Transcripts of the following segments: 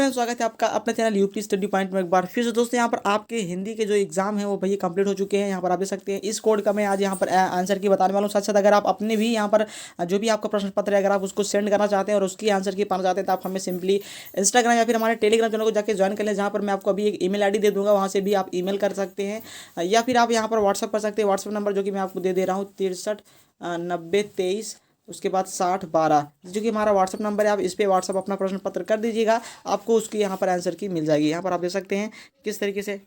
Friends, स्वागत है आपका अपने चैनल यूपी स्टडी पॉइंट में एक बार फिर से। दोस्तों, यहाँ पर आपके हिंदी के जो एग्जाम है वो भैया कंप्लीट हो चुके हैं। यहाँ पर आप देख सकते हैं इस कोड का मैं आज यहाँ पर आंसर की बताने वाला हूँ। साथ साथ अगर आप अपने भी यहाँ पर जो भी आपका प्रश्न पत्र है, अगर आप उसको सेंड करना चाहते हैं और उसकी आंसर की पाना चाहते हैं, तो आप हमें सिंपली इंस्टाग्राम या फिर हमारे टेलीग्राम चैनल को जाकर ज्वाइन कर लें, जहाँ पर मैं आपको अभी एक ईमेल आईडी दे दूँगा। वहाँ से भी आप ईमेल कर सकते हैं या फिर आप यहाँ पर व्हाट्सअप कर सकते हैं। व्हाट्सअप नंबर जो कि मैं आपको दे रहा हूँ 639023, उसके बाद 6012, जो कि हमारा व्हाट्सअप नंबर है। आप इस पर व्हाट्सअप अपना प्रश्न पत्र कर दीजिएगा, आपको उसकी यहाँ पर आंसर की मिल जाएगी। यहाँ पर आप देख सकते हैं किस तरीके से।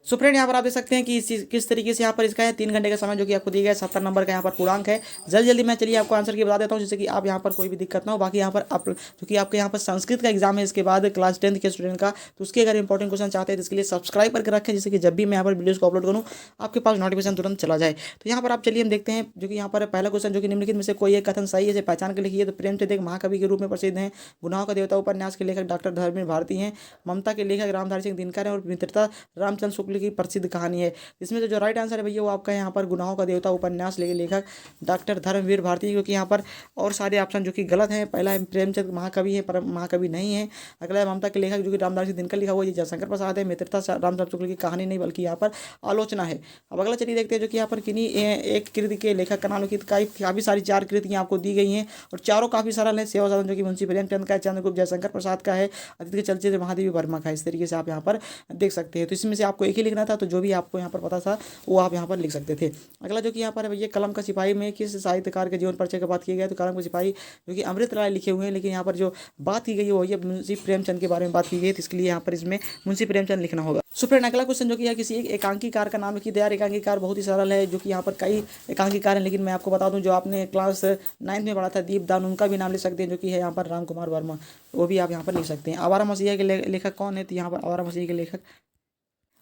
सो फ्रेंड, यहाँ पर आप देख सकते हैं कि किस तरीके से यहाँ पर इसका है 3 घंटे का समय जो कि आपको दिया गया है। 70 नंबर का यहाँ पर पूर्णांक है। जल्दी जल्दी मैं चलिए आपको आंसर की बता देता हूँ, जिससे कि आप यहाँ पर कोई भी दिक्कत ना हो। बाकी यहाँ पर आप जो कि आपके यहाँ पर संस्कृत का एग्जाम है इसके बाद क्लास 10th के स्टूडेंट का, तो उसके अगर इंपॉर्टेंट क्वेश्चन चाहते हैं तो इसके लिए सब्सक्राइब करके रखें, जिससे कि जब भी मैं यहाँ पर वीडियोस को अपलोड करूँ आपके पास नोटिफिकेशन तुरंत चला जाए। तो यहाँ पर आप चलिए हम देखते हैं, जो कि यहाँ पर पहला क्वेश्चन जो कि निम्नलिखित में से कोई एक कथन सही है, इसे पहचान के लिखिए। तो प्रेमचंद एक महाकवि के रूप में प्रसिद्ध हैं। गुनाहों का देवता उपन्यास के लेखक डॉक्टर धर्मवीर भारती हैं। ममता के लेखक रामधारी सिंह दिनकर हैं। और मित्रता रामचंद्र शुक्ल की प्रसिद्ध कहानी है। इसमें से जो राइट आंसर है भैया वो आपका यहाँ पर गुनाहों का देवता उपन्यास लेखक डॉक्टर धर्मवीर भारती, क्योंकि यहाँ पर और सारे ऑप्शन जो कि गलत हैं। पहला है प्रेमचंद महाकवि है, पर महाकवि नहीं है। अगला है ममता के लेखक जो कि रामधारी सिंह दिनकर लिखा हुआ, ये जयशंकर प्रसाद है। मित्रता रामचंद्र शुक्ल की कहानी नहीं बल्कि यहाँ पर आलोचना है। अब अगला चलिए देखते हैं, जो कि यहाँ पर किन्हीं एक कृति के लेखक का नाम लिखित। काफ़ी सारी 4 कृतियाँ आपको दी गई हैं और चारों काफ़ी सरल है। सेवा सदन जो कि मुंशी प्रेमचंद का है, चंद्रगुप्त जयशंकर प्रसाद का है, अतीत के चलचित्र महादेवी वर्मा का है। इस तरीके से आप यहाँ पर देख सकते हैं। तो इसमें से आपको एक ही लिखना था, तो जो भी आपको यहाँ पर पता था वो आप यहाँ पर लिख सकते थे। अगला जो कि यहाँ पर है भैया, कलम का सिपाही में किस साहित्यकार के जीवन परिचय की बात की गई है। तो कलम का सिपाही जो कि अमृत राय लिखे हुए हैं, लेकिन यहाँ पर जो बात की गई है वो है मुंशी प्रेमचंद के बारे में बात की गई है, तो इसके लिए यहाँ पर इसमें मुंशी प्रेमचंद लिखना होगा। सो फ्रेंड, अगला क्वेश्चन जो कि है किसी एक एकांकीकार का नाम लिखिए। यार एकांकीकार बहुत ही सरल है, जो कि यहाँ पर कई एकांकीकार हैं, लेकिन मैं आपको बता दूं जो आपने क्लास 9th में पढ़ा था दीपदान, उनका भी नाम लिख सकते हैं, जो कि है यहाँ पर राम कुमार वर्मा, वो भी आप यहाँ पर लिख सकते हैं। आवारा मसीहा के लेखक कौन है। तो यहाँ पर आवारा मसीहा के लेखक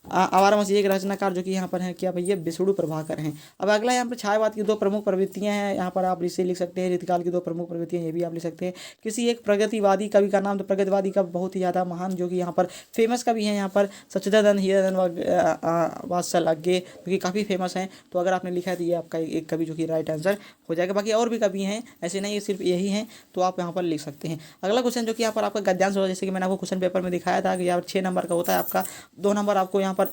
आवारा मसीह एक रचनाकार जो कि यहाँ पर हैं क्या भैया, विष्णु प्रभाकर हैं। अब अगला यहाँ पर छायावाद की 2 प्रमुख प्रवृत्तियाँ हैं, यहाँ पर आप इसे लिख सकते हैं। रीतिकाल की 2 प्रमुख प्रवृत्तियाँ, ये भी आप लिख सकते हैं। किसी एक प्रगतिवादी कवि का नाम। तो प्रगतिवादी का बहुत ही ज़्यादा महान जो कि यहाँ पर फेमस कवि हैं, यहाँ पर सच्चिदानंद हीरानंद वात्सल्य, जो कि काफ़ी फेमस हैं। तो अगर आपने लिखा है तो ये आपका एक कवि जो कि राइट आंसर हो जाएगा। बाकी और भी कवि हैं, ऐसे नहीं सिर्फ यही हैं, तो आप यहाँ पर लिख सकते हैं। अगला क्वेश्चन जो कि यहाँ पर आपका गद्यांश होगा, जैसे कि मैंने आपको क्वेश्चन पेपर में दिखाया था कि यहाँ पर 6 नंबर का होता है। आपका 2 नंबर आपको यहाँ पर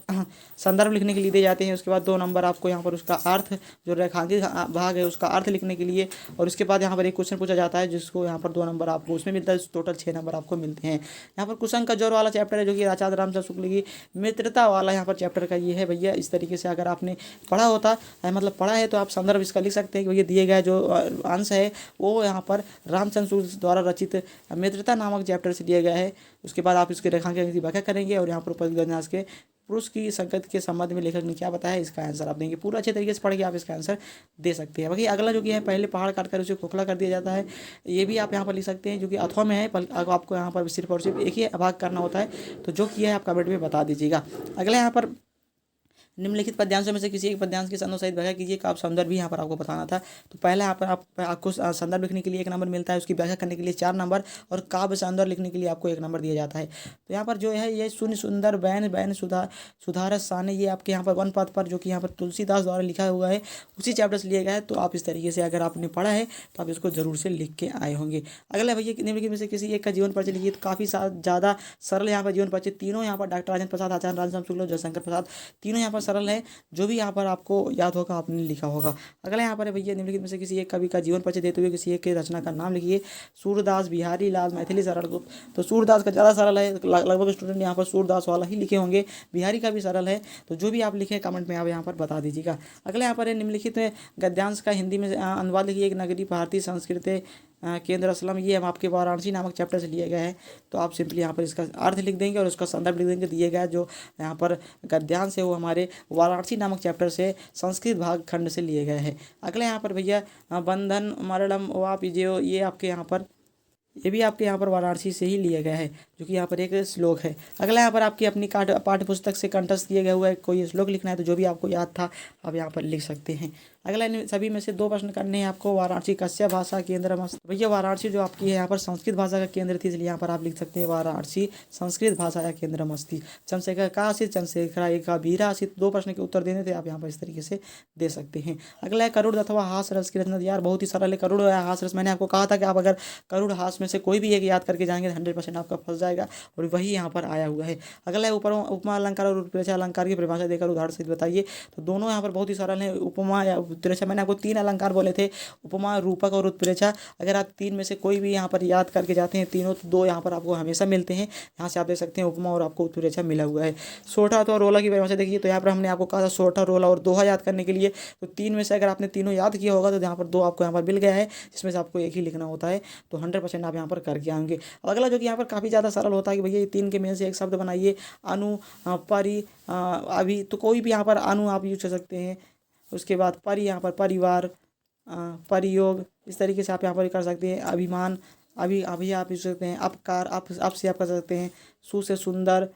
संदर्भ लिखने के लिए दिए जाते हैं। उसके बाद 2 नंबर आपको यहाँ पर उसका अर्थ, जो रेखांकित भाग है उसका अर्थ लिखने के लिए। और उसके बाद यहाँ पर एक क्वेश्चन पूछा जाता है जिसको यहाँ पर 2 नंबर आपको उसमें मिलता है। टोटल 6 नंबर आपको मिलते हैं। यहाँ पर कुसंग का जोर वाला चैप्टर है, जो कि आचार्य रामचंद्र शुक्ल की मित्रता वाला यहाँ पर चैप्टर का ये है भैया। इस तरीके से अगर आपने पढ़ा होता है, मतलब पढ़ा है, तो आप संदर्भ इसका लिख सकते हैं कि भैया दिए गए जो अंश है वो यहाँ पर रामचंद्र शुक्ल द्वारा रचित मित्रता नामक चैप्टर से दिया गया है। उसके बाद आप इसके रेखांकन की व्याख्या करेंगे और यहाँ पर उपन्यास के पुरुष की संगत के संबंध में लेखक ने क्या बताया, इसका आंसर आप देंगे। पूरा अच्छे तरीके से पढ़ के आप इसका आंसर दे सकते हैं। बाकी अगला जो कि है, पहले पहाड़ काटकर उसे खोखला कर दिया जाता है, ये भी आप यहाँ पर लिख सकते हैं, जो कि अथवा में है। आपको यहाँ पर सिर्फ और सिर्फ एक ही भाग करना होता है, तो जो किया है आप कमेंट में बता दीजिएगा। अगला यहाँ पर निम्नलिखित पद्यांशों में से किसी एक पद्यांश के संदर्भ सहित व्याख्या कीजिए। काव्य संदर्भ भी यहाँ पर आपको बताना था। तो पहले यहाँ पर आपको संदर्भ लिखने के लिए 1 नंबर मिलता है, उसकी व्याख्या करने के लिए 4 नंबर, और काव्य संदर्भ लिखने के लिए आपको 1 नंबर दिया जाता है। तो यहाँ पर जो है ये शून्य सुंदर बैन सुधारस साने, ये आपके यहाँ पर 1 पद पर जो कि यहाँ पर तुलसीदास द्वारा लिखा हुआ है, उसी चैप्टर से लिया गया है। तो आप इस तरीके से अगर आपने पढ़ा है तो आप इसको जरूर से लिख के आए होंगे। अगला भैया निम्नलिखित में से किसी एक का जीवन परिचय लिखिए। तो काफ़ी ज़्यादा सरल यहाँ पर जीवन परिचय, तीनों यहाँ पर डॉक्टर राजेंद्र प्रसाद, आचार्य रामचंद्र शुक्ल, जयशंकर प्रसाद, तीनों यहाँ पर सरल है। जो भी यहाँ पर आपको याद होगा आपने लिखा होगा। अगला यहाँ पर है भैया, निम्नलिखित में से किसी एक कवि का जीवन परिचय देते हुए किसी एक के रचना का नाम लिखिए। सूरदास, बिहारी लाल, मैथिली सरल गुप्त। तो सूरदास का ज़्यादा सरल है, लगभग स्टूडेंट यहाँ पर सूरदास वाला ही लिखे होंगे। बिहारी का भी सरल है, तो जो भी आप लिखे कमेंट में आप यहाँ पर बता दीजिएगा। अगला यहाँ पर है, निम्नलिखित में गद्यांश का हिंदी में अनुवाद लिखिए। एक नगरी भारतीय संस्कृति केंद्र असलम, ये हम आपके वाराणसी नामक चैप्टर से लिया गया है। तो आप सिंपली यहाँ पर इसका अर्थ लिख देंगे और उसका संदर्भ लिख देंगे। दिए गया जो यहाँ पर गद्यांश है वो हमारे वाराणसी नामक चैप्टर से संस्कृत भाग खंड से लिए गए हैं। अगले यहाँ पर भैया बंधन मरणम वाप जो, ये आपके यहाँ पर ये भी आपके यहाँ पर वाराणसी से ही लिया गया है, जो कि यहाँ पर एक श्लोक है। अगला यहाँ पर आपकी अपनी पाठ्य पुस्तक से कंठस्थ किया गया हुआ है कोई श्लोक लिखना है, तो जो भी आपको याद था आप यहाँ पर लिख सकते हैं। अगला इन सभी में से 2 प्रश्न करने हैं आपको। वाराणसी कस्य भाषा केंद्र मस्त। भैया वाराणसी जो आपकी है यहाँ पर संस्कृत भाषा का केंद्र थी, इसलिए यहाँ पर आप लिख सकते हैं वाराणसी संस्कृत भाषा का केंद्र मस्ती। चंद्रशेखर का आसित, चंद्रशेखर एक वीरा आसित। 2 प्रश्न के उत्तर देने थे, आप यहाँ पर इस तरीके से दे सकते हैं। अगला है करुड़ अथवा हास रस की रचना। यार बहुत ही सरल है, करुड़ या हास रस। मैंने आपको कहा था कि आप अगर करुड़ हास में से कोई भी एक याद करके जाएंगे 100% आपका फंस जाएगा, और वही यहाँ पर आया हुआ है। अगला है उपमा अलंकार और उत्प्रेक्षा अलंकार की परिभाषा देकर उदाहरण से बताइए। तो दोनों यहाँ पर बहुत ही सरल है। उपमा या उत्प्रेक्षा, मैंने आपको 3 अलंकार बोले थे, उपमा, रूपक और उत्प्रेक्षा। अगर आप 3 में से कोई भी यहाँ पर याद करके जाते हैं तीनों, तो 2 यहाँ पर आपको हमेशा मिलते हैं। यहाँ से आप देख सकते हैं उपमा और आपको उत्प्रेक्षा मिला हुआ है। सोठा अथवा रोला की परिभाषा देखिए, तो यहाँ पर हमने आपको कहा था सोठा, रोला और दोहा याद करने के लिए। तो 3 में से अगर आपने तीनों याद किया होगा तो यहाँ पर 2 आपको यहाँ पर मिल गया है, जिसमें से आपको एक ही लिखना होता है। तो 100% आप यहाँ पर करके आएंगे। अगला जो कि यहाँ पर काफ़ी ज़्यादा सरल होता है कि भैया ये 3 के में से एक शब्द बनाइए। अनु, परि, अभी, तो कोई भी यहाँ पर अनु आप यूज कर सकते हैं। उसके बाद परि, यहाँ पर परिवार, परियोग, इस तरीके से आप यहाँ पर कर सकते हैं। अभिमान, अभी अभी आप यूज सकते हैं। अपकार, आप से आप कर सकते हैं। सु से सुंदर,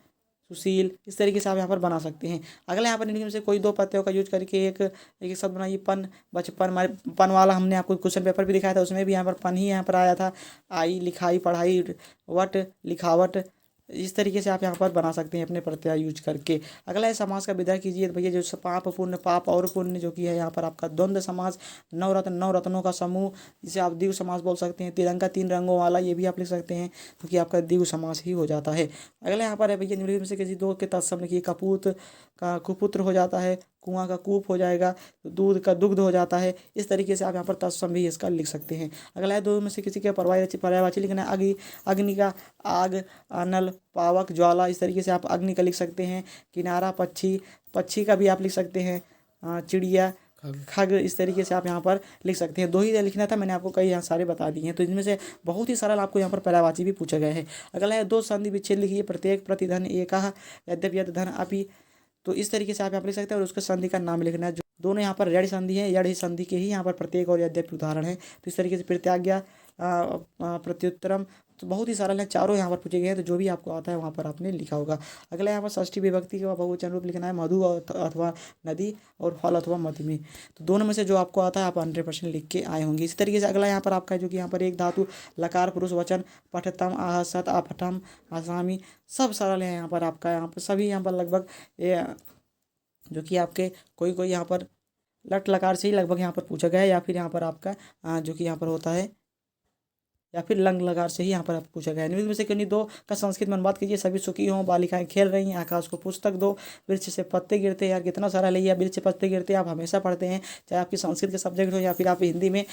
सुशील, इस तरीके से आप यहाँ पर बना सकते हैं। अगला यहाँ पर इनमें से कोई 2 प्रत्ययों का यूज करके एक शब्द बनाइए। पन, बचपन, पन वाला हमने आपको क्वेश्चन पेपर भी दिखाया था, उसमें भी यहाँ पर पन ही यहाँ पर आया था। आई, लिखाई, पढ़ाई, वट, लिखावट, इस तरीके से आप यहाँ पर बना सकते हैं अपने प्रत्यय यूज करके। अगला है समास का विधा कीजिए। तो भैया जो पाप पुण्य, पाप और पुण्य जो कि है यहाँ पर आपका द्वंद्व समास। 9 रत्न, 9 रत्नों का समूह, जिसे आप द्विगु समास बोल सकते हैं। तिरंगा 3 रंगों वाला, ये भी आप लिख सकते हैं, क्योंकि आपका द्विगु समास ही हो जाता है। अगला यहाँ पर है भैया निम्नलिखित में से किसी 2 के तत्सम लिखिए। कपूत का कुपुत्र हो जाता है, कुआं का कूप हो जाएगा, दूध का दुग्ध हो जाता है। इस तरीके से आप यहाँ पर तत्सम भी इसका लिख सकते हैं। अगला है 2 में से किसी के पर्यायवाची लिखना है। अग्नि का आग, अनल, पावक, ज्वाला, इस तरीके से आप अग्नि का लिख सकते हैं। किनारा, पक्षी, पक्षी का भी आप लिख सकते हैं। चिड़िया, खग, इस तरीके से आप यहाँ पर लिख सकते हैं। 2 ही लिखना था, मैंने आपको कई यहाँ सारे बता दिए हैं। तो इनमें से बहुत ही सरल आपको यहाँ पर पर्यायवाची भी पूछा गया है। अगला है 2 संधि विच्छेद लिखिए। प्रत्येक, प्रतिधन, एकः, यद्यप, यद, धन, अपि। तो इस तरीके से आप यहाँ पर लिख सकते हैं, और उसके संधि का नाम लिखना है। जो दोनों यहाँ पर यड़ संधि है, यड़ संधि के ही यहाँ पर प्रत्येक और यद्यप उदाहरण है। तो इस तरीके से परित्याग्य, प्रत्युत्तरम, तो बहुत ही सरल है। चारों यहाँ पर पूछे गए हैं, तो जो भी आपको आता है वहाँ पर आपने लिखा होगा। अगला यहाँ पर षष्ठी विभक्ति का बहुवचन रूप लिखना है। मधु अथवा नदी, और फल अथवा मधु में। तो दोनों में से जो आपको आता है आप 100% लिख के आए होंगे। इसी तरीके से अगला यहाँ पर आपका जो कि यहाँ पर एक धातु, लकार, पुरुष वचन, पठतम, आहसत, अपठम, आसामी, सब सरल है यहाँ पर आपका। यहाँ पर सभी यहाँ पर लगभग जो कि आपके कोई यहाँ पर लट लकार से ही लगभग यहाँ पर पूछा गया है, या फिर यहाँ पर आपका जो कि यहाँ पर होता है, या फिर लंग लकार से ही यहाँ पर आप पूछा गया है। निम्न में से किन्हीं 2 का संस्कृत में अनुवाद कीजिए। सभी सुखी हों, बालिकाएं खेल रही हैं, आकाश को पुस्तक दो, वृक्ष से पत्ते गिरते हैं। यार कितना सारा ले, वृक्ष से पत्ते गिरते हैं आप हमेशा पढ़ते हैं, चाहे आपकी संस्कृत के सब्जेक्ट हो या फिर आप हिंदी में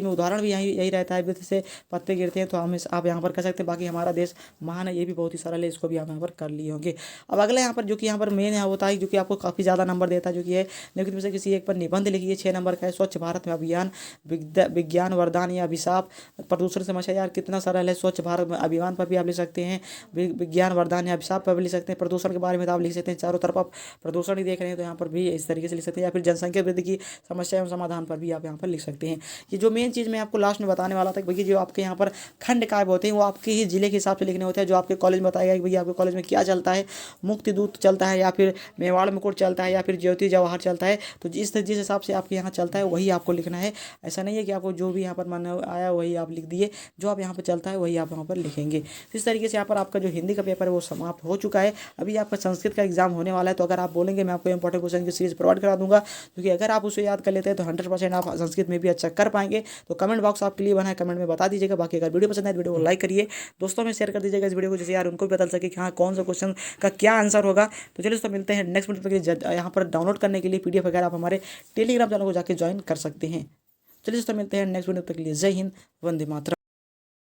उदाहरण भी यही रहता है, वृक्ष से पत्ते गिरते हैं। तो हम आप यहाँ पर कर सकते हैं। बाकी हमारा देश महान है, ये भी बहुत ही सरल है, इसको भी आप यहाँ पर कर लिए होंगे। अब अगला यहाँ पर जो कि यहाँ पर मेन यहाँ होता है, जो कि आपको काफ़ी ज़्यादा नंबर देता है, जो कि है निम्नलिखित में से किसी एक पर निबंध लिखिए। 6 नंबर का है। स्वच्छ भारत में अभियान, विज्ञान वरदान या अभिशाप, प्रदूषण समस्या। यार कितना सारा है। स्वच्छ भारत अभियान पर भी आप लिख सकते हैं, विज्ञान वरदान या अभिशाप पर भी लिख सकते हैं। प्रदूषण के बारे में तो आप लिख सकते हैं, चारों तरफ आप प्रदूषण ही देख रहे हैं, तो यहाँ पर भी इस तरीके से लिख सकते हैं। या फिर जनसंख्या वृद्धि की समस्या एवं समाधान पर भी आप यहाँ पर लिख सकते हैं। ये जो मेन चीज़ मैं आपको लास्ट में बताने वाला था कि भैया जो आपके यहाँ पर खंड काव्य होते हैं वो आपके ही जिले के हिसाब से लिखने होते हैं। जो आपके कॉलेज में बताया कि भैया आपके कॉलेज में क्या चलता है, मुक्ति दूत चलता है, या फिर मेवाड़ मुकुट चलता है, या फिर ज्योति जवाहर चलता है। तो जिस हिसाब से आपके यहाँ चलता है वही आपको लिखना है। ऐसा नहीं है कि आपको जो भी यहाँ पर मन आया वही आप लिख दिए, जो आप यहाँ पर चलता है वही आप यहाँ पर लिखेंगे। इस तरीके से यहाँ पर आपका जो हिंदी का पेपर है वो समाप्त हो चुका है। अभी आपका संस्कृत का एग्जाम होने वाला है, तो अगर आप बोलेंगे मैं आपको इंपॉर्टेंट क्वेश्चन की सीरीज प्रोवाइड करा दूंगा, क्योंकि अगर आप उसे याद कर लेते हैं तो 100% आप संस्कृत में भी अच्छा कर पाएंगे। तो कमेंट बॉक्स आपके लिए बना है, कमेंट में बता दीजिएगा। बाकी अगर वीडियो पसंद है वीडियो को लाइक करिए, दोस्तों में शेयर कर दीजिएगा इस वीडियो को, जैसे यार उनको भी बता सके कि हाँ कौन सा क्वेश्चन का क्या आंसर होगा। तो चलिए दोस्तों मिलते हैं नेक्स्ट वीडियो तक। यहाँ पर डाउनलोड करने के लिए PDF वगैरह आप हमारे टेलीग्राम चैनल को जाकर ज्वाइन कर सकते हैं। चलिए दोस्तों मिलते हैं नेक्स्ट वीडियो तक के लिए। जय हिंद, वंदे मातरम।